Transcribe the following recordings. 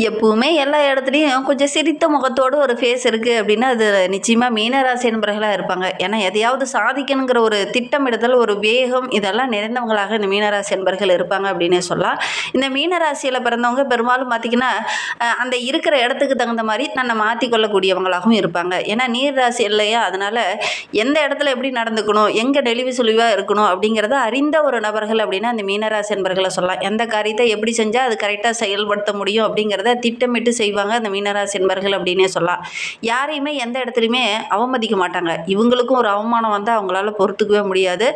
எப்பவுமே எல்லா இடத்துலயும் கொஞ்சம் சிரித்த முகத்தோட ஒரு ஃபேஸ் இருக்கு அப்படின்னா, அது நிச்சயமா மீனராசி என்பர்களா இருப்பாங்க. ஏன்னா, எதையாவது சாதிக்கணுங்கிற ஒரு திட்டமிடுதல், ஒரு வேகம் இதெல்லாம் நிறைந்தவங்களாக இந்த மீனராசி என்பர்கள் இருப்பாங்க அப்படின்னே சொல்லலாம். இந்த மீனராசியில பிறந்தவங்க பெரும்பாலும் பார்த்தீங்கன்னா, அந்த இருக்கிற இடத்துக்கு தகுந்த மாரி தன்னை மாத்திக் கொள்ளக்கூடியவங்களாகவும் இருப்பாங்க. ஏன்னா, நீர் ராசி இல்லையா? அதனால எந்த இடத்துல எப்படி நடந்துக்கணும், எங்க நெளிவு சுளிவா இருக்கணும் அப்படிங்கிறத அறிந்த ஒரு நபர்கள் அப்படின்னா, அந்த மீனராசி என்பர்கள சொல்லலாம். எந்த காரியத்தை எப்படி செஞ்சா அது கரெக்ட்டா செயல்படுத்த முடியும் அப்படிங்கிறத திட்டமிட்டு செய்வாங்க அந்த மீனராசி என்பர்கள் அப்படின்னே சொல்லலாம். யாரையுமே எந்த இடத்துலையுமே அவமதிக்க மாட்டாங்க. இவங்களுக்கும் ஒரு அவமானம் வந்தா அவங்களால பொறுத்துக்கவே முடியாது.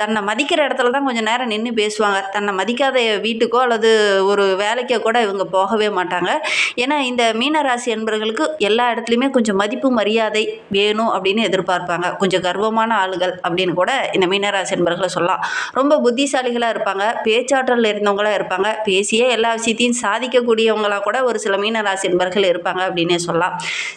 தன்னை மதிக்கிற இடத்துல தான் கொஞ்சம் நேரம் நின்னு பேசுவாங்க. தன்னை மதிக்காத வீட்டுக்கோ அல்லது ஒரு வேலைக்கோ கூட இவங்க போகவே மாட்டாங்க. ஏன்னா, இந்த மீனராசி என்பர்களுக்கு எல்லா இடத்துலையுமே கொஞ்சம் மதிப்பு, மரியாதை வேணும் அப்படின்னு எதிர்பார்ப்பாங்க. கொஞ்சம் கர்வமான ஆளுகள் அப்படின்னு கூட இந்த மீனராசி என்பர்கள சொல்லலாம். ரொம்ப புத்திசாலிகளா இருப்பாங்க. பேச்சாற்றல் இருந்தவங்களா இருப்பாங்க. பேசியே எல்லா விஷயத்தையும் சாதிக்கக்கூடியவங்களா கூட ஒரு சில மீனராசி என்பர்கள் இருப்பாங்க அப்படின்னே சொல்லலாம்.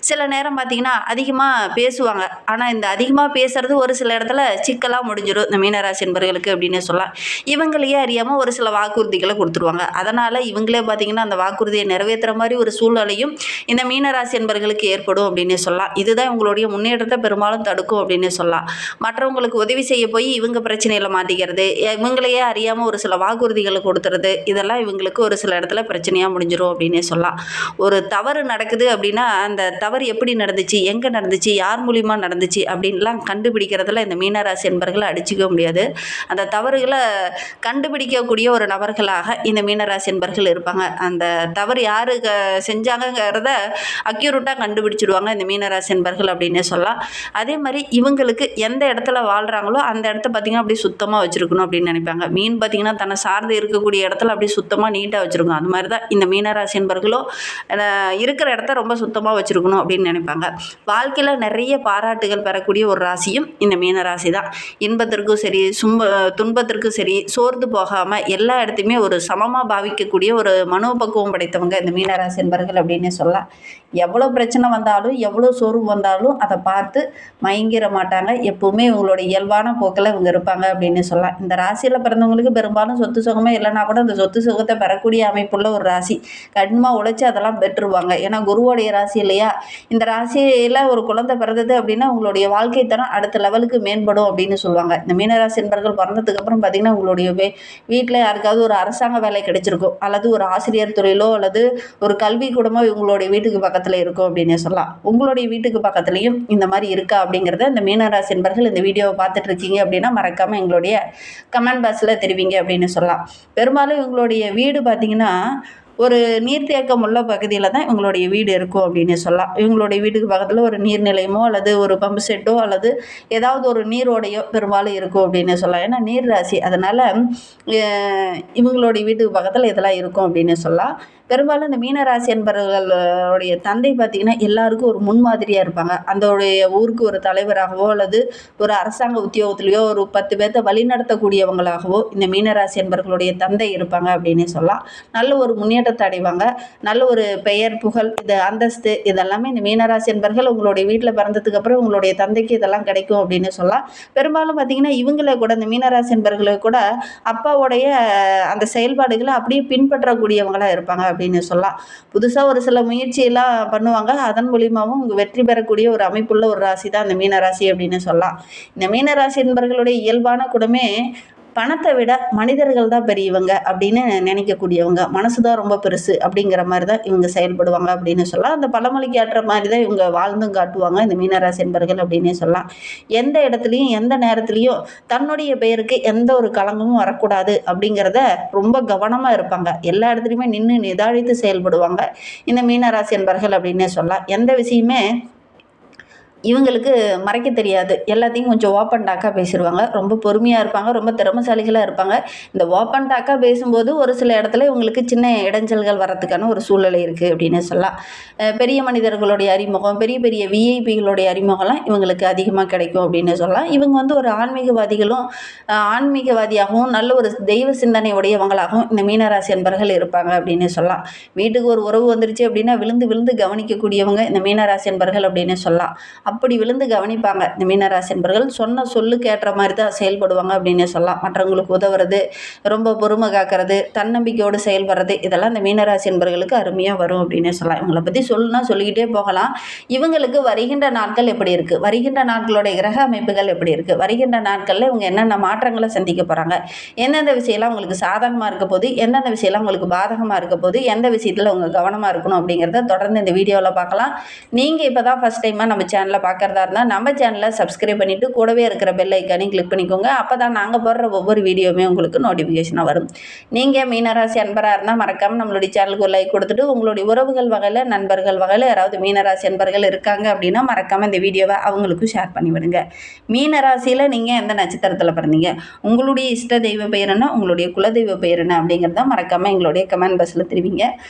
சில நேரம் பார்த்தீங்கன்னா, அதிகமா பேசுவாங்க. ஆனா, இந்த அதிகமா பேசுறது ஒரு சில இடத்துல சிக்கலா முடிஞ்சிரும் இந்த மீனராசி என்பர்களுக்கு அப்படின்னே சொல்லலாம். இவங்களையே அறியாம ஒரு சில வாக்குறுதிகள குடுத்துருவாங்க. அதனால இவங்களே பார்த்தீங்கன்னா, அந்த வாக்குறுதிய நிறைவேத்துற மாரி ஒரு சூழ்நிலையும் இந்த மீனராசி என்பர்களுக்கு ஏற்படும் அப்படின்னே சொல்லலாம். இதுதான் இவங்களுடைய முன்னேற்றத்த பெரும்பாலும் தடுக்கும் அப்படின்னே சொல்லலாம். மற்றவங்களுக்கு உதவி செய்ய போய் இவங்க பிரச்சனையில மாட்டிக்கிறது, இவங்களையே அறியாம ஒரு சில வாக்குறுதிகள கொடுத்துறது, இதெல்லாம் இவங்களுக்கு ஒரு சில இடத்துல பிரச்சனையா முடிஞ்சிரும் அப்படின்னே சொல்லலாம். ஒரு தவறு நடக்குது அப்படின்னா, அந்த தவறு எப்படி நடந்துச்சு, எங்க நடந்துச்சு, யார் மூலியமா நடந்துச்சு அப்படின்லாம் கண்டுபிடிக்கிறதுல இந்த மீனராசி என்பர்கள அடிச்சுக்க முடியாது. அந்த தவறுகள கண்டுபிடிக்கக்கூடிய ஒரு நபர்களாக இந்த மீனராசி என்பர்கள் இருப்பாங்க. அந்த தவறு யாரு செஞ்சாங்கங்கிறத அக்யூரேட்டா கண்டுபிடிச்சிடுவாங்க இந்த மீனராசி என்பர்கள் அப்படின்னே சொல்லலாம். அதே மாரி இவங்களுக்கு எந்த இடத்துல வாழ்றாங்களோ அந்த இடத்த பார்த்தீங்கன்னா, அப்படியே சுத்தமா வச்சிருக்கணும் அப்படின்னு நினைப்பாங்க. மீன் பார்த்தீங்கன்னா, தன்னை சார்ந்து இருக்கக்கூடிய இடத்துல அப்படியே சுத்தமா நீட்டா வச்சிருக்கும். அது மாரி தான் இந்த மீனராசி என்பர்களும் இருக்கிற இடத்த ரொம்ப சுத்தமா வச்சிருக்கணும் அப்படின்னு நினைப்பாங்க. வாழ்க்கையில நிறைய பாராட்டுகள் பெறக்கூடிய ஒரு ராசியும் இந்த மீனராசி தான். இன்பத்திற்கும் சரி, துன்பத்திற்கும் சரி, சோர்ந்து போகாம எல்லா இடத்தையுமே ஒரு சமமா பாவிக்கக்கூடிய ஒரு மனோபக்குவம் படைத்தவங்க இந்த மீனராசி என்பர்கள் அப்படின்னே சொல்லலாம். எவ்வளோ பிரச்சனை வந்தாலும், எவ்வளோ சோர்வு வந்தாலும் அதை பார்த்து மயங்கிற மாட்டாங்க. எப்பவுமே இவங்களோட இயல்பான போக்கில் இவங்க இருப்பாங்க அப்படின்னு சொல்லலாம். இந்த ராசியில் பிறந்தவங்களுக்கு பெரும்பாலும் சொத்து சுகமே இல்லைனா கூட அந்த சொத்து சுகத்தை பெறக்கூடிய அமைப்புள்ள ஒரு ராசி. கடினமாக உழைச்சி அதெல்லாம் பெற்றுருவாங்க. ஏன்னா குருவோடைய ராசி இல்லையா? இந்த ராசியில் ஒரு குழந்தை பிறந்தது அப்படின்னா உங்களுடைய வாழ்க்கை தரம் அடுத்த லெவலுக்கு மேம்படும் அப்படின்னு சொல்லுவாங்க. இந்த மீனராசி என்பர்கள் பிறந்ததுக்கு அப்புறம் பார்த்தீங்கன்னா, உங்களுடைய வீட்டில் யாருக்காவது ஒரு அரசாங்க வேலை கிடைச்சிருக்கும், அல்லது ஒரு ஆசிரியர் துறையிலோ அல்லது ஒரு கல்வி கூடமோ இவங்களுடைய வீட்டுக்கு பக்கத்தில் இருக்கும் அப்படின்னே சொல்லலாம். உங்களுடைய வீட்டுக்கு பக்கத்துலையும் இந்த மாதிரி இருக்கா அப்படிங்கிறத இந்த மீனராசி என்பர்கள் இந்த வீடியோவை பார்த்துட்டு இருக்கீங்க அப்படின்னா மறக்காமல் எங்களுடைய கமெண்ட் பாக்ஸில் தெரிவிங்க அப்படின்னு சொல்லலாம். பெரும்பாலும் இவங்களுடைய வீடு பார்த்தீங்கன்னா, ஒரு நீர்த்தேக்கம் உள்ள பகுதியில் தான் இவங்களுடைய வீடு இருக்கும் அப்படின்னு சொல்லலாம். இவங்களுடைய வீட்டுக்கு பக்கத்தில் ஒரு நீர்நிலையமோ அல்லது ஒரு பம்பு செட்டோ அல்லது ஏதாவது ஒரு நீரோடையோ பெரும்பாலும் இருக்கும் அப்படின்னு சொல்லலாம். ஏன்னா நீர் ராசி, அதனால் இவங்களுடைய வீட்டுக்கு பக்கத்தில் இதெல்லாம் இருக்கும் அப்படின்னு சொல்லலாம். பெரும்பாலும் இந்த மீனராசி என்பவர்களுடைய தந்தை பார்த்திங்கன்னா எல்லாருக்கும் ஒரு முன்மாதிரியாக இருப்பாங்க. அந்தோடைய ஊருக்கு ஒரு தலைவராகவோ அல்லது ஒரு அரசாங்க உத்தியோகத்திலையோ ஒரு 10 பேர்த்த வழிநடத்தக்கூடியவங்களாகவோ இந்த மீனராசி என்பவர்களுடைய தந்தை இருப்பாங்க அப்படின்னே சொல்லலாம். நல்ல ஒரு முன்னேற்றத்தை அடைவாங்க. நல்ல ஒரு பெயர், புகழ், இது அந்தஸ்து இதெல்லாமே இந்த மீனராசி என்பவர்கள் உங்களுடைய வீட்டில் பிறந்ததுக்கு அப்புறம் உங்களுடைய தந்தைக்கு இதெல்லாம் கிடைக்கும் அப்படின்னு சொல்லலாம். பெரும்பாலும் பார்த்திங்கன்னா இவங்களே கூட இந்த மீனராசி என்பவர்களுக்கு கூட அப்பாவுடைய அந்த செயல்பாடுகளை அப்படியே பின்பற்றக்கூடியவங்களாக இருப்பாங்க அப்படின்னு சொல்லலாம். புதுசாக ஒரு சில முயற்சியெல்லாம் பண்ணுவாங்க. அதன் மூலியமாகவும் வெற்றி பெறக்கூடிய ஒரு அமைப்புள்ள ஒரு ராசி தான் இந்த மீனராசி அப்படின்னு சொல்லலாம். இந்த மீனராசி என்பவர்களுடைய இயல்பான குணமே பணத்தை விட மனிதர்கள் தான் பெரியவங்க அப்படின்னு நினைக்கக்கூடியவங்க. மனசு தான் ரொம்ப பெருசு அப்படிங்கிற மாதிரி தான் இவங்க செயல்படுவாங்க அப்படின்னு சொல்லலாம். அந்த பழமொழிக்கு ஏற்ற மாதிரி தான் இவங்க வாழ்ந்தும் காட்டுவாங்க இந்த மீனராசி என்பர்கள் அப்படின்னே சொல்லலாம். எந்த இடத்துலையும் எந்த நேரத்துலையும் தன்னுடைய பெயருக்கு எந்த ஒரு களங்கமும் வரக்கூடாது அப்படிங்கிறத ரொம்ப கவனமாக இருப்பாங்க. எல்லா இடத்துலையுமே நின்று நிதானித்து செயல்படுவாங்க இந்த மீனராசி என்பர்கள் அப்படின்னே சொல்லலாம். எந்த விஷயமே இவங்களுக்கு மறைக்க தெரியாது. எல்லாத்தையும் கொஞ்சம் ஓப்பன் டாக்காக பேசிடுவாங்க. ரொம்ப பொறுமையாக இருப்பாங்க. ரொம்ப திறமைசாலிகளாக இருப்பாங்க. இந்த ஓப்பன் டாக்காக பேசும்போது ஒரு சில இடத்துல இவங்களுக்கு சின்ன இடைஞ்சல்கள் வரத்துக்கான ஒரு சூழ்நிலை இருக்குது அப்படின்னு சொல்லலாம். பெரிய மனிதர்களுடைய அறிமுகம், பெரிய பெரிய விஐபிகளுடைய அறிமுகம்லாம் இவங்களுக்கு அதிகமாக கிடைக்கும் அப்படின்னு சொல்லலாம். இவங்க ஒரு ஆன்மீகவாதியாகவும் நல்ல ஒரு தெய்வ சிந்தனை உடையவங்களாகவும் இந்த மீனராசி என்பர்கள் இருப்பாங்க அப்படின்னு சொல்லலாம். வீட்டுக்கு ஒரு உறவு வந்துருச்சு அப்படின்னா விழுந்து விழுந்து கவனிக்கக்கூடியவங்க இந்த மீனராசி என்பர்கள் அப்படின்னு சொல்லலாம். அப்படி விழுந்து கவனிப்பாங்க இந்த மீனராசி என்பர்கள். சொன்ன சொல்லுக்கு ஏற்ற மாதிரி தான் செயல்படுவாங்க அப்படின்னே சொல்லலாம். மற்றவங்களுக்கு உதவுறது, ரொம்ப பொறுமை காக்கிறது, தன்னம்பிக்கையோடு செயல்படுறது, இதெல்லாம் இந்த மீனராசி என்பர்களுக்கு அருமையாக வரும் அப்படின்னே சொல்லலாம். இவங்களை பற்றி சொல்லணும்னா சொல்லிக்கிட்டே போகலாம். இவங்களுக்கு வருகின்ற நாட்கள் எப்படி இருக்குது, வருகின்ற நாட்களுடைய கிரக அமைப்புகள் எப்படி இருக்குது, வருகின்ற நாட்களில் இவங்க என்னென்ன மாற்றங்களை சந்திக்க போகிறாங்க, எந்தெந்த விஷயம்லாம் உங்களுக்கு சாதகமாக இருக்க போது, எந்தெந்த விஷயம்லாம் உங்களுக்கு பாதகமாக இருக்க போது, எந்த விஷயத்தில் உங்கள் கவனமாக இருக்கணும் அப்படிங்கிறத தொடர்ந்து இந்த வீடியோவில் பார்க்கலாம். நீங்கள் இப்போ தான் ஃபஸ்ட் டைமாக நம்ம சேனலை பார்க்குறதா இருந்தால் நம்ம சேனலை சப்ஸ்கிரைப் பண்ணிவிட்டு கூடவே இருக்கிற பெல் ஐக்கானையும் கிளிக் பண்ணிக்கோங்க. அப்போ தான் நாங்கள் போடுற ஒவ்வொரு வீடியோவுமே உங்களுக்கு நோட்டிஃபிகேஷனாக வரும். நீங்கள் மீனராசி அன்பராக இருந்தால் மறக்காமல் நம்மளுடைய சேனலுக்கு ஒரு லைக் கொடுத்துட்டு, உங்களுடைய உறவுகள் வகையில், நண்பர்கள் வகையில் யாராவது மீனராசி அன்பர்கள் இருக்காங்க அப்படின்னா மறக்காமல் இந்த வீடியோவை அவங்களுக்கும் ஷேர் பண்ணிவிடுங்க. மீனராசியில் நீங்கள் எந்த நட்சத்திரத்தில் பிறந்தீங்க, உங்களுடைய இஷ்ட தெய்வ பெயர் என்ன, உங்களுடைய குலதெய்வ பெயர் என்ன அப்படிங்கிறத மறக்காமல் எங்களுடைய கமெண்ட் பாக்ஸில் தெரிவிங்க.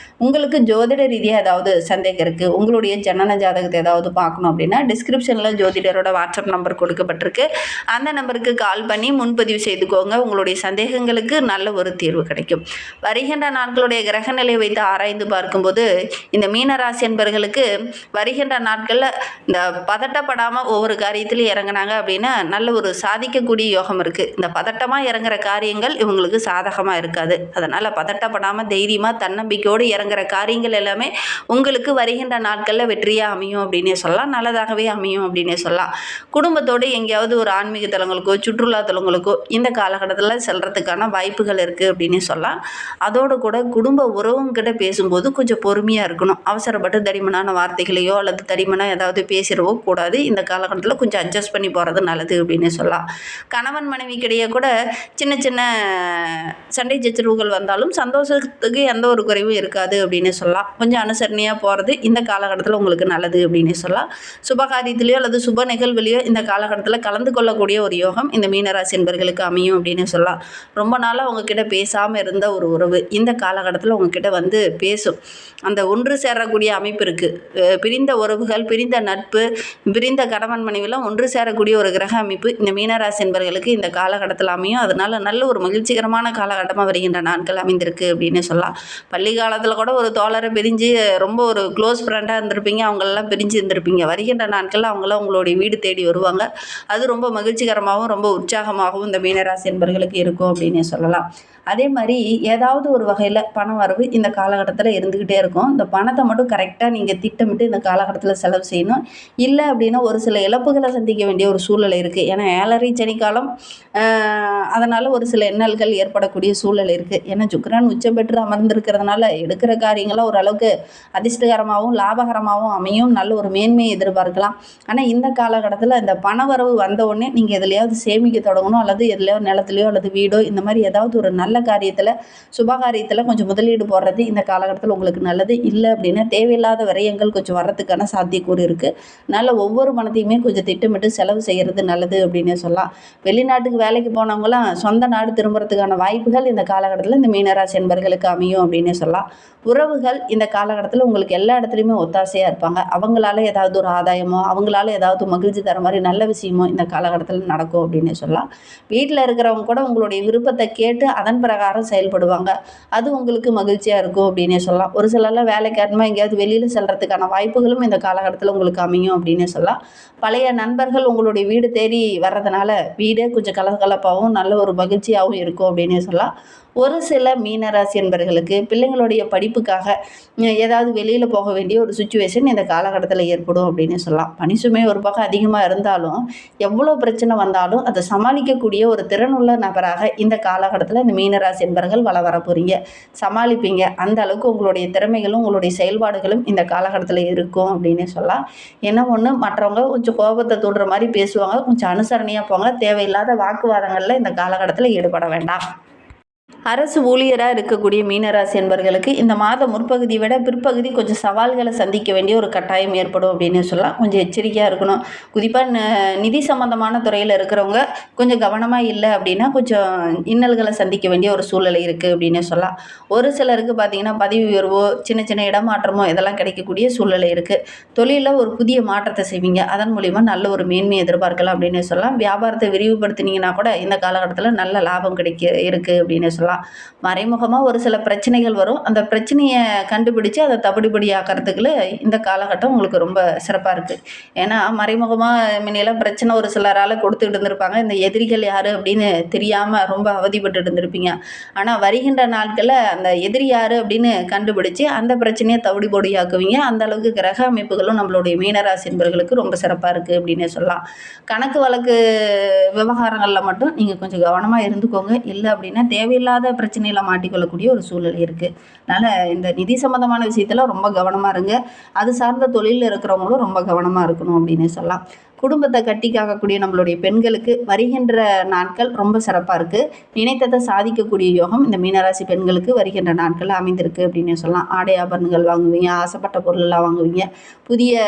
உங்களுக்கு ஜோதிட ரீதியாக ஏதாவது சந்தேகம் இருக்குது, உங்களுடைய ஜனன ஜாதகத்தை ஏதாவது பார்க்கணும் அப்படின்னா டிஸ்கிரிப்ஷனில் ஜோதிடரோட வாட்ஸ்அப் நம்பர் கொடுக்கப்பட்டிருக்கு. அந்த நம்பருக்கு கால் பண்ணி முன்பதிவு செய்துக்கோங்க. உங்களுடைய சந்தேகங்களுக்கு நல்ல ஒரு தீர்வு கிடைக்கும். வருகின்ற நாட்களுடைய கிரக நிலையை வைத்து ஆராய்ந்து பார்க்கும்போது இந்த மீனராசி என்பர்களுக்கு வருகின்ற நாட்களில் இந்த பதட்டப்படாமல் ஒவ்வொரு காரியத்திலையும் இறங்கினாங்க அப்படின்னா நல்ல ஒரு சாதிக்கக்கூடிய யோகம் இருக்குது. இந்த பதட்டமாக இறங்குற காரியங்கள் இவங்களுக்கு சாதகமாக இருக்காது. அதனால் பதட்டப்படாமல் தைரியமாக தன்னம்பிக்கையோடு இறங்குற காரியங்கள் எல்லாமே உங்களுக்கு வருகின்ற நாட்களில் வெற்றியாக அமையும் அப்படின்னே சொல்லலாம். நல்லதாகவே அமையும் அப்படின்னே சொல்லலாம். குடும்பத்தோடு எங்கேயாவது ஒரு ஆன்மீக தலங்களுக்கோ சுற்றுலா தலங்களுக்கோ இந்த காலகட்டத்தில் செல்கிறதுக்கான வாய்ப்புகள் இருக்குது அப்படின்னே சொல்லலாம். அதோடு கூட குடும்ப உறவுங்கிட்ட பேசும்போது கொஞ்சம் பொறுமையாக இருக்கணும். அவசரப்பட்டு தடிமனான வார்த்தைகளையோ அல்லது தடிமனாக ஏதாவது பேசிடவோ கூடாது. இந்த காலகட்டத்தில் கொஞ்சம் அட்ஜஸ்ட் பண்ணி போகிறது நல்லது அப்படின்னே சொல்லலாம். கணவன் மனைவிக்கிடையே கூட சின்ன சின்ன சண்டை சச்சரவுகள் வந்தாலும் சந்தோஷத்துக்கு எந்த ஒரு குறைவும் இருக்காது அப்படின்னு சொல்லலாம். கொஞ்சம் அனுசரணையாக போகிறது இந்த காலகட்டத்தில் உங்களுக்கு நல்லது அப்படின்னு சொல்லலாம். சுபகாரியத்திலையோ அல்லது சுப நிகழ்வுலையோ இந்த காலகட்டத்தில் கலந்து கொள்ளக்கூடிய ஒரு யோகம் இந்த மீனராசி என்பர்களுக்கு அமையும் அப்படின்னு சொல்லலாம். ரொம்ப நாளாக உங்ககிட்ட பேசாமல் இருந்த ஒரு உறவு இந்த காலகட்டத்தில் உங்ககிட்ட வந்து பேசும். அந்த ஒன்று சேரக்கூடிய அமைப்பு இருக்குது. பிரிந்த உறவுகள், பிரிந்த நட்பு, பிரிந்த கணவன் மனைவிலாம் ஒன்று சேரக்கூடிய ஒரு கிரக அமைப்பு இந்த மீனராசி என்பர்களுக்கு இந்த காலகட்டத்தில் அமையும். அதனால் நல்ல ஒரு மகிழ்ச்சிகரமான காலகட்டமாக வருகின்ற நாட்கள் அமைந்திருக்கு அப்படின்னு சொல்லலாம். பள்ளி காலத்தில் கூட ஒரு தோழரை பிரிஞ்சு ரொம்ப ஒரு க்ளோஸ் ஃப்ரெண்டாக இருந்திருப்பீங்க, அவங்களெல்லாம் பிரிஞ்சு இருந்திருப்பீங்க. வருகின்ற நாட்களில் அவங்களாம் உங்களுடைய வீடு தேடி வருவாங்க. அது ரொம்ப மகிழ்ச்சிகரமாகவும் ரொம்ப உற்சாகமாகவும் இந்த மீனராசி என்பர்களுக்கு இருக்கும் அப்படின்னே சொல்லலாம். அதே மாதிரி ஏதாவது ஒரு வகையில் பண வரவு இந்த காலகட்டத்தில் இருந்துக்கிட்டே இருக்கும். இந்த பணத்தை மட்டும் கரெக்டாக நீங்கள் திட்டமிட்டு இந்த காலகட்டத்தில் செலவு செய்யணும். இல்லை அப்படின்னா ஒரு சில இழப்புகளை சந்திக்க வேண்டிய ஒரு சூழ்நிலை இருக்குது. ஏன்னா 7.5 சனிக்காலம், அதனால் ஒரு சில இன்னல்கள் ஏற்படக்கூடிய சூழ்நிலை இருக்குது. ஏன்னா சுக்கிரன் உச்சம் பெற்று அமர்ந்திருக்கிறதுனால எடுக்கிற காரியங்களாம் ஓரளவுக்கு அதிர்ஷ்டகரமாகவும் லாபகரமாகவும் அமையும். நல்ல ஒரு மேன்மையை எதிர்பார்க்கலாம். ஆனால் இந்த காலகட்டத்தில் இந்த பண வரவு வந்த உடனே நீங்கள் எதுலையாவது சேமிக்க தொடங்கணும், அல்லது எதுலையோ நிலத்துலையோ அல்லது வீடோ இந்த மாதிரி ஏதாவது ஒரு நல்ல காரியத்தில் சுபகாரியத்தில் கொஞ்சம் முதலீடு போடுறது இந்த காலகட்டத்தில் உங்களுக்கு நல்லது. இல்லை அப்படின்னா தேவையில்லாத விரயங்கள் கொஞ்சம் வர்றதுக்கான சாத்தியக்கூறு இருக்குது. அதனால் ஒவ்வொரு பணத்தையுமே கொஞ்சம் திட்டமிட்டு செலவு செய்கிறது நல்லது அப்படின்னே சொல்லலாம். வெளிநாட்டுக்கு வேலைக்கு போனவங்களாம் சொந்த நாடு திரும்புறதுக்கான வாய்ப்புகள் இந்த காலகட்டத்தில் இந்த மீனராசி என்பர்களுக்கு அமையும் அப்படின்னே சொல்லலாம். உறவுகள் இந்த காலகட்டத்தில் உங்களுக்கு எல்லா இடத்துலையுமே ஒத்தாசையாக இருப்பாங்க. அவங்களால ஏதாவது ஒரு ஆதாயமோ அவங்களால ஏதாவது மகிழ்ச்சி தர மாதிரி நல்ல விஷயமோ இந்த காலகட்டத்தில் நடக்கும் அப்படின்னே சொல்லலாம். வீட்டில் இருக்கிறவங்க கூட உங்களுடைய விருப்பத்தை கேட்டு அதன் பிரகாரம் செயல்படுவாங்க. அது உங்களுக்கு மகிழ்ச்சியாக இருக்கும் அப்படின்னே சொல்லலாம். ஒரு சிலர்லாம் வேலைக்காரமாக எங்கேயாவது வெளியில் செல்கிறதுக்கான வாய்ப்புகளும் இந்த காலகட்டத்தில் உங்களுக்கு அமையும் அப்படின்னே சொல்லலாம். பழைய நண்பர்கள் உங்களுடைய வீடு தேடி வர்றதுனால வீடே கொஞ்சம் கலகலப்பாகவும் நல்ல ஒரு மகிழ்ச்சியாகவும் இருக்கும் அப்படின்னே சொல்லலாம். ஒரு சில மீனராசி என்பர்களுக்கு பிள்ளைங்களுடைய படிப்புக்காக ஏதாவது வெளியில் போக வேண்டிய ஒரு சுச்சுவேஷன் இந்த காலகட்டத்தில் ஏற்படும் அப்படின்னு சொல்லலாம். பணிசுமை ஒரு பக்கம் அதிகமாக இருந்தாலும் எவ்வளோ பிரச்சனை வந்தாலும் அதை சமாளிக்கக்கூடிய ஒரு திறனுள்ள நபராக இந்த காலகட்டத்தில் இந்த மீனராசி என்பர்கள் வர போகிறீங்க, சமாளிப்பீங்க. அந்த அளவுக்கு உங்களுடைய திறமைகளும் உங்களுடைய செயல்பாடுகளும் இந்த காலகட்டத்தில் இருக்கும் அப்படின்னு சொல்லலாம். என்ன ஒன்று, மற்றவங்க கொஞ்சம் கோபத்தை தூண்டுற மாதிரி பேசுவாங்க, கொஞ்சம் அனுசரணையாக போங்க. தேவையில்லாத வாக்குவாதங்களில் இந்த காலகட்டத்தில் ஈடுபட வேண்டாம். அரசு ஊழியராக இருக்கக்கூடிய மீனராசி என்பர்களுக்கு இந்த மாத முற்பகுதியை விட பிற்பகுதி கொஞ்சம் சவால்களை சந்திக்க வேண்டிய ஒரு கட்டாயம் ஏற்படும் அப்படின்னு சொல்லலாம். கொஞ்சம் எச்சரிக்கையாக இருக்கணும். குறிப்பாக நிதி சம்பந்தமான துறையில் இருக்கிறவங்க கொஞ்சம் கவனமாக இல்லை அப்படின்னா கொஞ்சம் இன்னல்களை சந்திக்க வேண்டிய ஒரு சூழ்நிலை இருக்குது அப்படின்னு சொல்லலாம். ஒரு சிலருக்கு பார்த்திங்கன்னா பதவி உயர்வோ சின்ன சின்ன இடமாற்றமோ இதெல்லாம் கிடைக்கக்கூடிய சூழ்நிலை இருக்குது. தொழிலில் ஒரு புதிய மாற்றத்தை செய்வீங்க, அதன் மூலிமா நல்ல ஒரு மேன்மையை எதிர்பார்க்கலாம் அப்படின்னு சொல்லலாம். வியாபாரத்தை விரிவுபடுத்தினீங்கன்னா கூட இந்த காலகட்டத்தில் நல்ல லாபம் இருக்குது அப்படின்னு சொல்லலாம். சொல்லலாம். மறைமுகமாக ஒரு சில பிரச்சனைகள் வரும். அந்த பிரச்சனையை கண்டுபிடிச்சு அதை தவிடுபடியாக்கிறதுக்குள்ள இந்த காலகட்டம் உங்களுக்கு ரொம்ப சிறப்பாக இருக்குது. ஏன்னா மறைமுகமாக முன்னெல்லாம் பிரச்சனை ஒரு சிலரால் கொடுத்துட்டு இருந்திருப்பாங்க. இந்த எதிரிகள் யார் அப்படின்னு தெரியாமல் ரொம்ப அவதிப்பட்டு இருந்திருப்பீங்க. ஆனால் வருகின்ற நாட்களில் அந்த எதிரி யார் அப்படின்னு கண்டுபிடிச்சு அந்த பிரச்சனையை தவிடுபடியாக்குவீங்க. அந்த அளவுக்கு கிரக அமைப்புகளும் நம்மளுடைய மீனராசி என்பவர்களுக்கு ரொம்ப சிறப்பாக இருக்குது அப்படின்னே சொல்லலாம். கணக்கு வழக்கு விவகாரங்களில் மட்டும் நீங்கள் கொஞ்சம் கவனமாக இருந்துக்கோங்க. இல்லை அப்படின்னா தேவையில்லாத பிரச்சனையில் மாட்டிக்கொள்ளக்கூடிய ஒரு சூழ்நிலை இருக்குது. அதனால் இந்த நிதி சம்மந்தமான விஷயத்தில் ரொம்ப கவனமாக இருங்க. அது சார்ந்த தொழிலில் இருக்கிறவங்களும் ரொம்ப கவனமாக இருக்கணும் அப்படின்னு சொல்லலாம். குடும்பத்தை கட்டி காக்கக்கூடிய நம்மளுடைய பெண்களுக்கு வருகின்ற நாட்கள் ரொம்ப சிறப்பாக இருக்குது. நினைத்ததை சாதிக்கக்கூடிய யோகம் இந்த மீனராசி பெண்களுக்கு வருகின்ற நாட்கள் அமைந்திருக்கு அப்படின்னு சொல்லலாம். ஆடை ஆபரணங்கள் வாங்குவீங்க, ஆசைப்பட்ட பொருளெல்லாம் வாங்குவீங்க, புதிய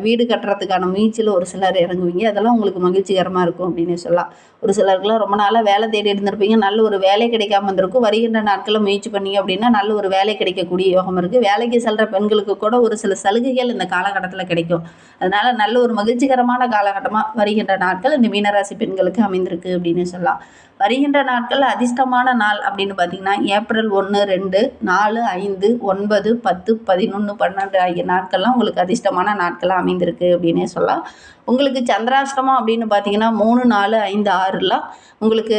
வீடு கட்டுறதுக்கான முயற்சியில் ஒரு சிலர் இறங்குவீங்க. அதெல்லாம் உங்களுக்கு மகிழ்ச்சிகரமாக இருக்கும் அப்படின்னு சொல்லலாம். ஒரு சிலருக்குலாம் ரொம்ப நாளாக வேலை தேடி இருந்திருப்பீங்க, நல்ல ஒரு வேலை கிடைக்காம இருந்திருக்கும். வருகின்ற நாட்களில் முயற்சி பண்ணீங்க அப்படின்னா நல்ல ஒரு வேலை கிடைக்கக்கூடிய யோகம் இருக்குது. வேலைக்கு செல்கிற பெண்களுக்கு கூட ஒரு சில சலுகைகள் இந்த காலகட்டத்தில் கிடைக்கும். அதனால் நல்ல ஒரு மகிழ்ச்சிகரமான காலகட்டமாக வருகின்ற நாட்கள் இந்த மீனராசி பெண்களுக்கு அமைந்திருக்கு அப்படின்னு சொல்லலாம். வருகின்ற நாட்கள் அதிர்ஷ்டமான நாள் அப்படின்னு பார்த்தீங்கன்னா ஏப்ரல் 1, 2, 4, 5, 9, 10, 11, 12 ஆகிய நாட்கள்லாம் உங்களுக்கு அதிர்ஷ்டமான நாட்களாக அமைந்திருக்கு அப்படின்னே சொல்லலாம். உங்களுக்கு சந்திராஷ்டமம் அப்படின்னு பார்த்தீங்கன்னா 3, 4, 5, 6லாம் உங்களுக்கு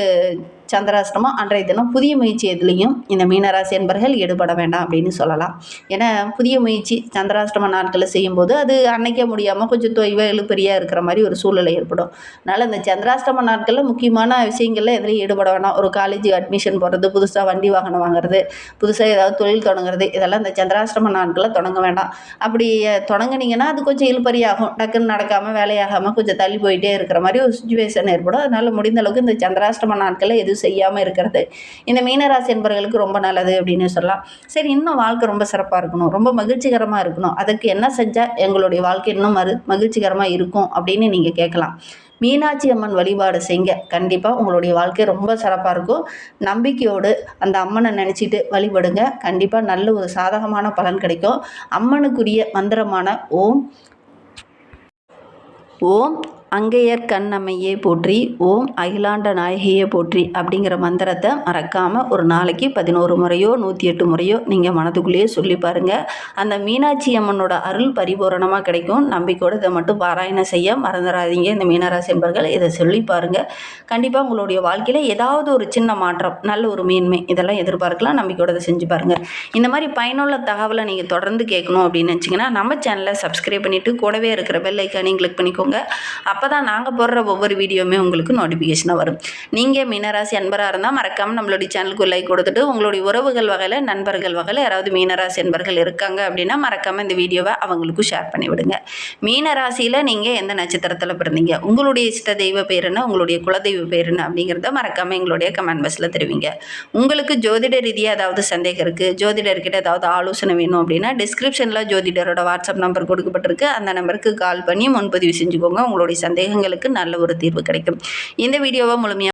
சந்திராஷ்டமம். அன்றைய தினம் புதிய முயற்சி எதுலேயும் இந்த மீனராசி என்பர்கள் ஈடுபட வேண்டாம் அப்படின்னு சொல்லலாம். ஏன்னா புதிய முயற்சி சந்திராஷ்டம நாட்களில் செய்யும்போது அது அன்னைக்கே முடியாமல் கொஞ்சம் தொய்வு இழுபறியாக இருக்கிற மாதிரி ஒரு சூழ்நிலை ஏற்படும். அதனால் இந்த சந்திராஷ்டம நாட்களில் முக்கியமான விஷயங்களில் எதுலையும் ஈடுபட வேண்டாம். ஒரு காலேஜ் அட்மிஷன் போடுறது, புதுசாக வண்டி வாகனம் வாங்குறது, புதுசாக ஏதாவது தொழில் தொடங்குறது, இதெல்லாம் இந்த சந்திராஷ்டம நாட்களில் தொடங்க வேண்டாம். அப்படி தொடங்குனீங்கன்னா அது கொஞ்சம் இழுபறியாகும். டக்குன்னு நடக்காமல் வேலையாகாமல் கொஞ்சம் தள்ளி போயிட்டே இருக்கிற மாதிரி ஒரு சுச்சுவேஷன் ஏற்படும். அதனால் முடிந்த அளவுக்கு இந்த சந்திராஷ்டம நாட்களில் எதுவும் செய்யாமல் இருக்கிறது இந்த மீனராசி என்பவர்களுக்கு ரொம்ப நல்லது அப்படின்னு சொல்லலாம். சரி, இன்னும் வாழ்க்கை ரொம்ப சிறப்பாக இருக்கணும், ரொம்ப மகிழ்ச்சிகரமாக இருக்கணும், அதுக்கு என்ன செஞ்சால் எங்களுடைய வாழ்க்கை இன்னும் மகிழ்ச்சிகரமாக இருக்கும் அப்படின்னு நீங்கள் கேட்கலாம். மீனாட்சி அம்மன் வழிபாடு செய்ங்க. கண்டிப்பாக உங்களுடைய வாழ்க்கை ரொம்ப சிறப்பாக இருக்கும். நம்பிக்கையோடு அந்த அம்மனை நினச்சிட்டு வழிபடுங்க. கண்டிப்பாக நல்ல ஒரு சாதகமான பலன் கிடைக்கும். அம்மனுக்குரிய மந்திரமான ஓம் அங்கையர் கண்ணம்மையே போற்றி, ஓம் அகிலாண்ட நாயகியே போற்றி அப்படிங்கிற மந்திரத்தை மறக்காமல் ஒரு நாளைக்கு 11 முறையோ 108 முறையோ நீங்கள் மனதுக்குள்ளேயே சொல்லி பாருங்கள். அந்த மீனாட்சி அம்மனோட அருள் பரிபூரணமாக கிடைக்கும். நம்பிக்கையோடு இதை மட்டும் பாராயணம் செய்ய மறந்துடாதீங்க. இந்த மீனராசி என்பர்கள் இதை சொல்லி பாருங்கள். கண்டிப்பாக உங்களுடைய வாழ்க்கையில் ஏதாவது ஒரு சின்ன மாற்றம், நல்ல ஒரு மேன்மை இதெல்லாம் எதிர்பார்க்கலாம். நம்பிக்கையோடு இதை செஞ்சு பாருங்கள். இந்த மாதிரி பயனுள்ள தகவலை நீங்கள் தொடர்ந்து கேட்கணும் அப்படின்னு நினச்சிங்கன்னா நம்ம சேனலை சப்ஸ்கிரைப் பண்ணிவிட்டு கூடவே இருக்கிற பெல் ஐக்கானையும் கிளிக் பண்ணிக்கோங்க. அப்போ தான் நாங்கள் போடுற ஒவ்வொரு வீடியோவுமே உங்களுக்கு நோட்டிஃபிகேஷனாக வரும். நீங்கள் மீனராசி அன்பராக இருந்தால் மறக்காமல் நம்மளுடைய சேனலுக்கு லைக் கொடுத்துட்டு உங்களுடைய உறவுகள் வகையில், நண்பர்கள் வகையில் யாராவது மீனராசி அன்பர்கள் இருக்காங்க அப்படின்னா மறக்காமல் இந்த வீடியோவை அவங்களுக்கும் ஷேர் பண்ணிவிடுங்க. மீனராசியில் நீங்கள் எந்த நட்சத்திரத்தில் பிறந்தீங்க, உங்களுடைய இஷ்ட தெய்வ பேர் என்ன, உங்களுடைய குலதெய்வ பேர் என்ன அப்படிங்கிறத மறக்காமல் எங்களுடைய கமெண்ட் பாக்ஸில் தெரிவிங்க. உங்களுக்கு ஜோதிட ரீதியாக ஏதாவது சந்தேகம் இருக்குது, ஜோதிடர்கிட்ட ஏதாவது ஆலோசனை வேணும் அப்படின்னா டிஸ்கிரிப்ஷனில் ஜோதிடரோட வாட்ஸ்அப் நம்பர் கொடுக்கப்பட்டிருக்கு. அந்த நம்பருக்கு கால் பண்ணி முன்பதிவு செஞ்சுக்கோங்க. உங்களுடைய சந்தேகங்களுக்கு நல்ல ஒரு தீர்வு கிடைக்கும். இந்த வீடியோவை முழுமையாக